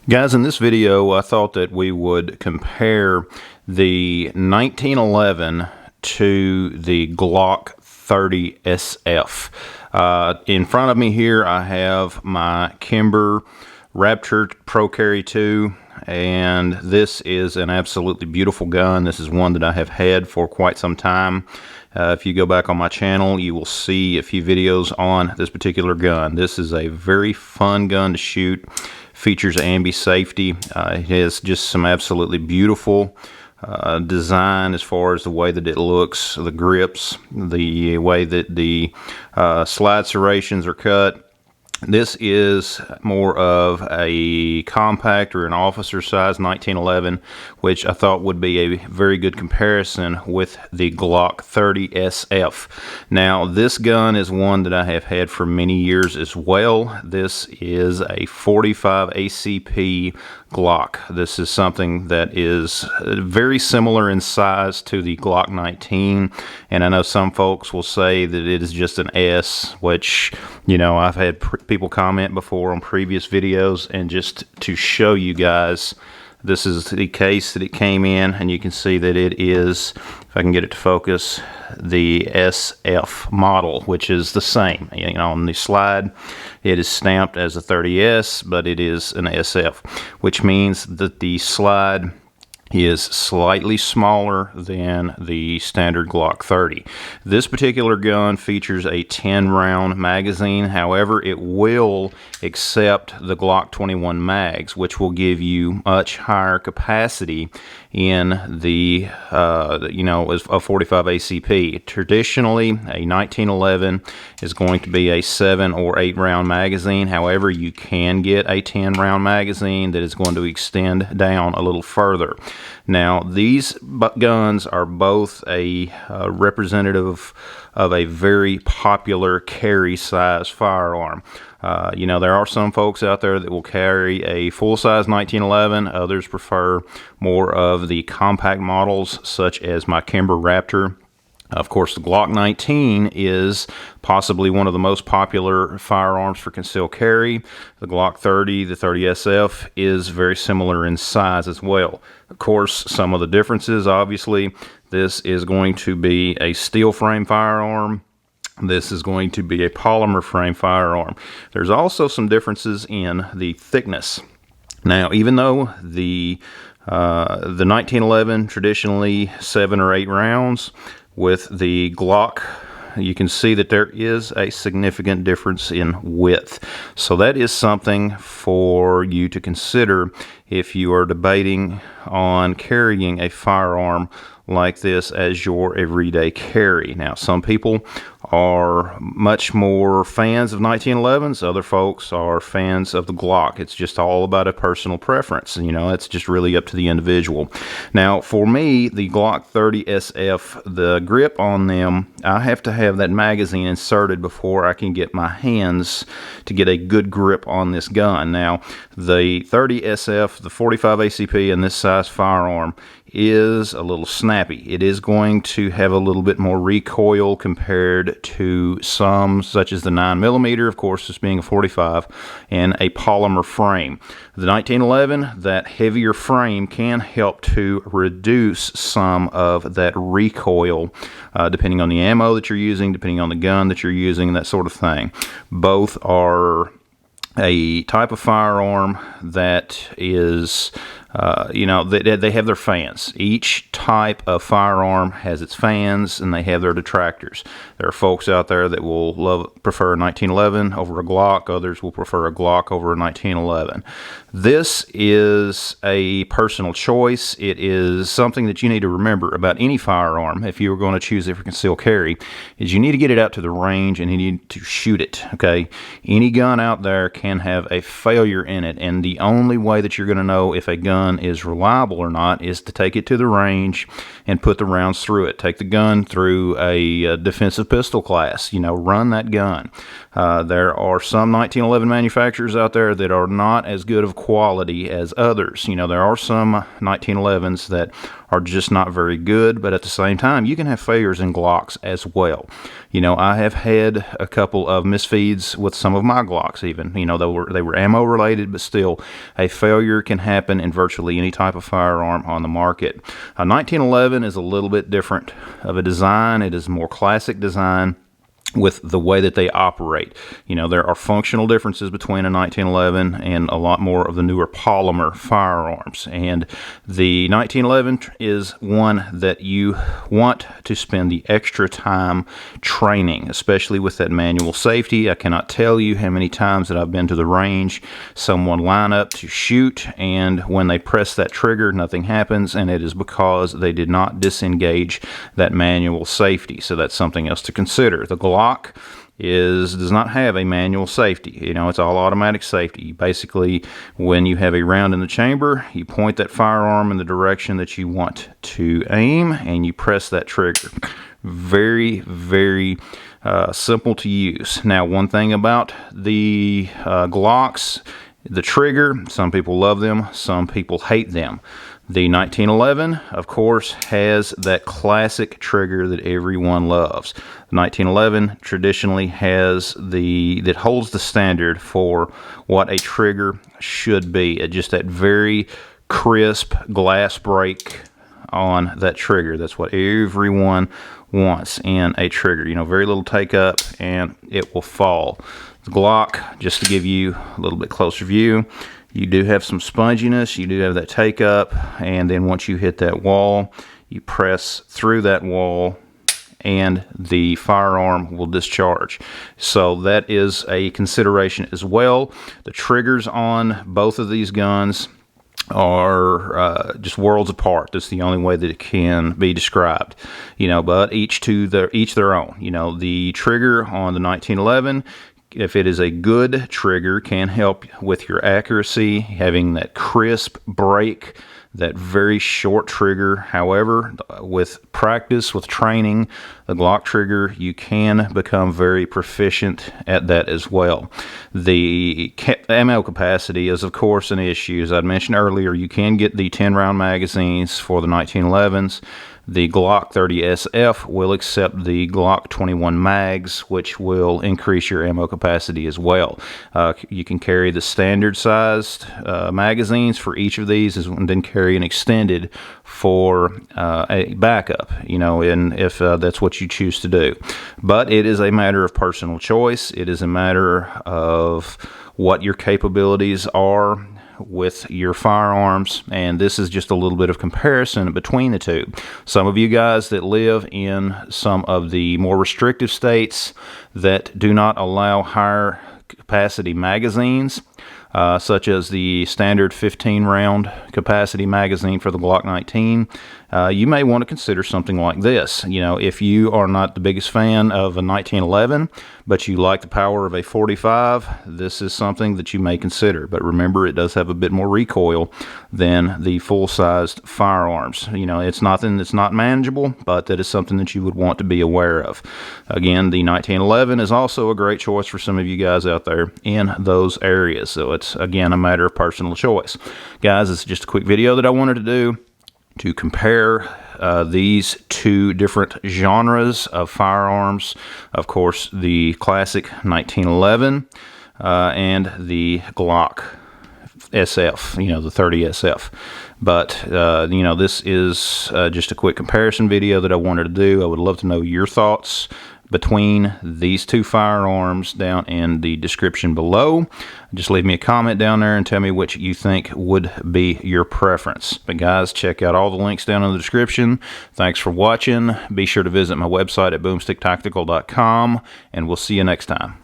Guys, in this video, I thought that we would compare the 1911 to the Glock 30SF. In front of me here, I have my Kimber Raptor Pro Carry 2, and this is an absolutely beautiful gun. This is one that I have had for quite some time. If you go back on my channel, you will see a few videos on this particular gun. This is a very fun gun to shoot. Features ambi safety. It has just some absolutely beautiful design as far as the way that it looks, the grips, the way that the slide serrations are cut. This is more of a compact or an officer size 1911, which I thought would be a very good comparison with the Glock 30SF. Now, this gun is one that I have had for many years as well. This is a 45 ACP Glock. This is something that is very similar in size to the Glock 19, and I know some folks will say that it is just an S, which, you know, I've had people comment before on previous videos, and just to show you guys, this is the case that it came in, and you can see that it is, if I can get it to focus, the SF model, which is the same. You know, on the slide it is stamped as a 30S, but it is an SF, which means that the slide is slightly smaller than the standard Glock 30. This particular gun features a 10-round magazine. However, it will accept the Glock 21 mags, which will give you much higher capacity in the a 45 ACP. Traditionally, a 1911 is going to be a 7 or 8 round magazine. However, you can get a 10-round magazine that is going to extend down a little further. Now, these guns are both a representative of a very popular carry size firearm. You know, there are some folks out there that will carry a full-size 1911. Others prefer more of the compact models, such as my Kimber Raptor. Of course, the Glock 19 is possibly one of the most popular firearms for concealed carry. The Glock 30, the 30SF, is very similar in size as well. Of course, some of the differences, obviously, this is going to be a steel frame firearm. This is going to be a polymer frame firearm. There's also some differences in the thickness. Now, even though the 1911 traditionally 7 or 8 rounds, with the Glock, you can see that there is a significant difference in width. So that is something for you to consider if you are debating on carrying a firearm like this as your everyday carry. Now, some people are much more fans of 1911s. Other folks are fans of the Glock. It's just all about a personal preference. You know, it's just really up to the individual. Now, for me, the Glock 30SF, the grip on them, I have to have that magazine inserted before I can get my hands to get a good grip on this gun. Now, the 30SF, the 45 ACP, and this size firearm is a little snappy. It is going to have a little bit more recoil compared to some, such as the 9mm, of course, this being a 45, and a polymer frame. The 1911, that heavier frame can help to reduce some of that recoil, depending on the ammo that you're using, depending on the gun that you're using, that sort of thing. Both are a type of firearm that is, you know, they have their fans. Each type of firearm has its fans, and they have their detractors. There are folks out there that will prefer a 1911 over a Glock. Others will prefer a Glock over a 1911. This is a personal choice. It is something that you need to remember about any firearm if you are going to choose it for concealed carry, is you need to get it out to the range and you need to shoot it, okay? Any gun out there can have a failure in it, and the only way that you're going to know if a gun is reliable or not is to take it to the range and put the rounds through it. Take the gun through a defensive pistol class. You know, run that gun. There are some 1911 manufacturers out there that are not as good of quality as others. You know, there are some 1911s that are just not very good, but at the same time, you can have failures in Glocks as well. You know, I have had a couple of misfeeds with some of my Glocks even. You know, they were ammo related, but still, a failure can happen in virtually any type of firearm on the market. 1911 is a little bit different of a design. It is more classic design with the way that they operate. You know, there are functional differences between a 1911 and a lot more of the newer polymer firearms. And the 1911 is one that you want to spend the extra time training, especially with that manual safety. I cannot tell you how many times that I've been to the range, someone line up to shoot, and when they press that trigger, nothing happens, and it is because they did not disengage that manual safety. So that's something else to consider. The Glock does not have a manual safety. You know, it's all automatic safety. Basically, when you have a round in the chamber, you point that firearm in the direction that you want to aim, and you press that trigger. Very, very simple to use. Now, one thing about the Glocks, the trigger, some people love them, some people hate them. The 1911, of course, has that classic trigger that everyone loves. The 1911 traditionally that holds the standard for what a trigger should be. Just that very crisp glass break on that trigger. That's what everyone wants in a trigger. You know, very little take up and it will fall. The Glock, just to give you a little bit closer view, you do have some sponginess, you do have that take up, and then once you hit that wall, you press through that wall and the firearm will discharge. So that is a consideration as well. The triggers on both of these guns are just worlds apart. That's the only way that it can be described. You know, but each their own. You know, the trigger on the 1911, if it is a good trigger, can help with your accuracy, having that crisp break, that very short trigger. However, with practice, with training, the Glock trigger, you can become very proficient at that as well. The ammo capacity is, of course, an issue. As I mentioned earlier, you can get the 10-round magazines for the 1911s. The Glock 30SF will accept the Glock 21 mags, which will increase your ammo capacity as well. You can carry the standard sized magazines for each of these, and then carry an extended for a backup, you know, and if that's what you choose to do. But it is a matter of personal choice. It is a matter of what your capabilities are with your firearms, and this is just a little bit of comparison between the two. Some of you guys that live in some of the more restrictive states that do not allow higher capacity magazines, such as the standard 15-round capacity magazine for the Glock 19, you may want to consider something like this. You know, if you are not the biggest fan of a 1911, but you like the power of a 45, this is something that you may consider. But remember, it does have a bit more recoil than the full-sized firearms. You know, it's nothing that's not manageable, but that is something that you would want to be aware of. Again, the 1911 is also a great choice for some of you guys out there in those areas. So it's, again, a matter of personal choice. Guys, it's just a quick video that I wanted to do to compare these two different genres of firearms. Of course, the classic 1911 and the Glock SF, you know, the 30SF. But, you know, this is just a quick comparison video that I wanted to do. I would love to know your thoughts between these two firearms down in the description below. Just leave me a comment down there and tell me which you think would be your preference. But guys, check out all the links down in the description. Thanks for watching. Be sure to visit my website at boomsticktactical.com, and we'll see you next time.